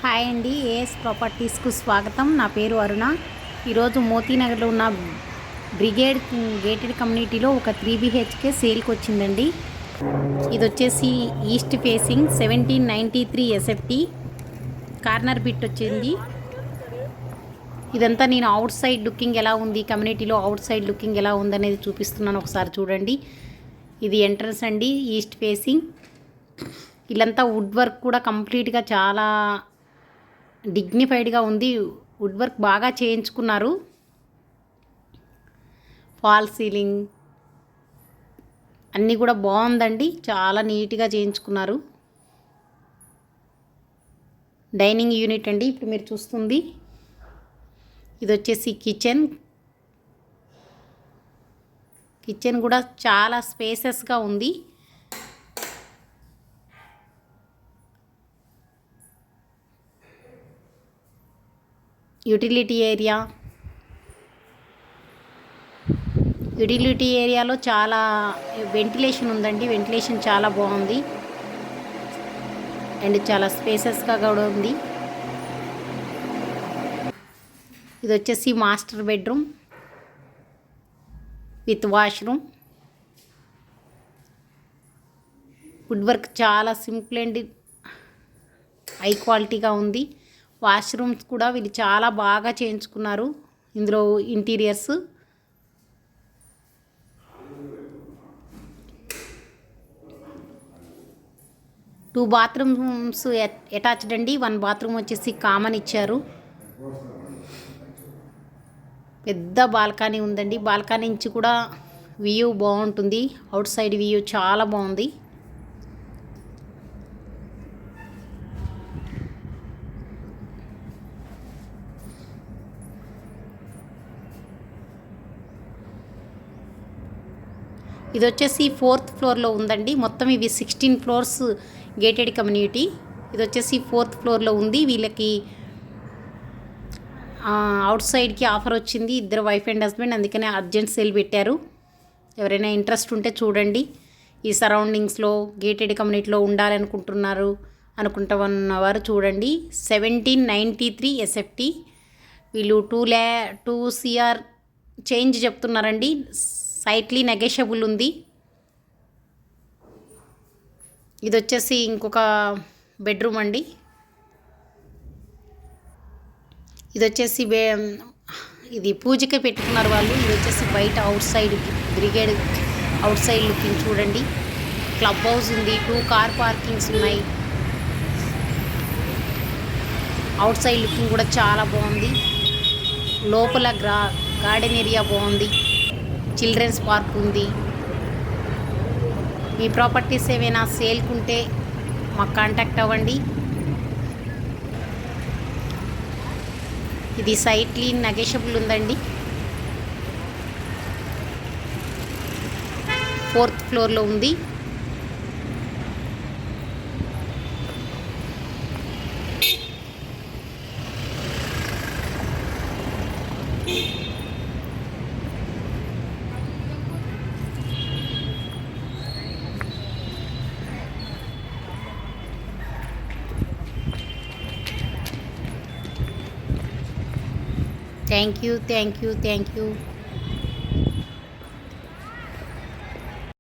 Hi అండి, as ప్రాపర్టీస్కు స్వాగతం. నా పేరు అరుణ. ఈరోజు మోతీనగర్లో ఉన్న బ్రిగేడ్ గేటెడ్ కమ్యూనిటీలో ఒక 3 BHK సేల్కి వచ్చిందండి. ఇది వచ్చేసి east facing 1793 SFT corner bit వచ్చింది. ఇదంతా నేను అవుట్ సైడ్ లుకింగ్ ఎలా ఉంది, కమ్యూనిటీలో అవుట్ సైడ్ లుకింగ్ ఎలా ఉందనేది చూపిస్తున్నాను, ఒకసారి చూడండి. ఇది ఎంట్రన్స్ అండి, ఈస్ట్ ఫేసింగ్. ఇల్లంతా వుడ్ వర్క్ కూడా కంప్లీట్గా చాలా డిగ్నిఫైడ్గా ఉంది. వుడ్ వర్క్ బాగా చేయించుకున్నారు. ఫాల్ సీలింగ్ అన్నీ కూడా బాగుందండి, చాలా నీట్గా చేయించుకున్నారు. డైనింగ్ యూనిట్ అండి ఇప్పుడు మీరు చూస్తుంది. ఇది వచ్చేసి కిచెన్ కూడా చాలా స్పేసెస్గా ఉంది. యూటిలిటీ ఏరియాలో చాలా వెంటిలేషన్ ఉందండి. వెంటిలేషన్ చాలా బాగుంది అండ్ చాలా స్పేసెస్గా కూడా ఉంది. ఇది వచ్చేసి master bedroom with washroom. Wood work చాలా సింపుల్ అండ్ హై క్వాలిటీగా ఉంది. వాష్రూమ్స్ కూడా వీళ్ళు చాలా బాగా చేయించుకున్నారు. ఇందులో ఇంటీరియర్స్ 2 బాత్రూమ్స్ అటాచ్డ్ అండి. 1 బాత్రూమ్ వచ్చేసి కామన్ ఇచ్చారు. పెద్ద బాల్కనీ ఉందండి. బాల్కనీ నుంచి కూడా వ్యూ బాగుంటుంది. అవుట్ సైడ్ వ్యూ చాలా బాగుంది. ఇది వచ్చేసి 4th ఫ్లోర్లో ఉందండి. మొత్తం ఇవి 16 ఫ్లోర్స్ గేటెడ్ కమ్యూనిటీ. ఇది వచ్చేసి 4th ఫ్లోర్లో ఉంది. వీళ్ళకి అవుట్ సైడ్కి ఆఫర్ వచ్చింది, ఇద్దరు వైఫ్ అండ్ హస్బెండ్, అందుకనే అర్జెంట్ సేల్ పెట్టారు. ఎవరైనా ఇంట్రెస్ట్ ఉంటే చూడండి. ఈ సరౌండింగ్స్లో గేటెడ్ కమ్యూనిటీలో ఉండాలనుకుంటున్నారు అనుకుంటున్నవారు చూడండి. 1793 SFT. వీళ్ళు 2 CR చేంజ్ చెప్తున్నారండి. సైట్లీ నెగోషియబుల్ ఉంది. ఇది వచ్చేసి ఇంకొక బెడ్రూమ్ అండి. ఇది వచ్చేసి ఇది పూజకి పెట్టుకున్నారు వాళ్ళు. ఇది వచ్చేసి బయట out side brigade out side looking చూడండి. క్లబ్ హౌస్ ఉంది, 2 కార్ పార్కింగ్స్ ఉన్నాయి. అవుట్ సైడ్ లుకింగ్ కూడా చాలా బాగుంది. లోపల గార్డెన్ ఏరియా బాగుంది. చిల్డ్రన్స్ పార్క్ ఉంది. మీ ప్రాపర్టీస్ ఏమైనా సేల్కుంటే మాకు కాంటాక్ట్ అవ్వండి. ఇది సైట్లీ నెగోషియబుల్ ఉందండి. 4th ఫ్లోర్లో ఉంది. Thank you.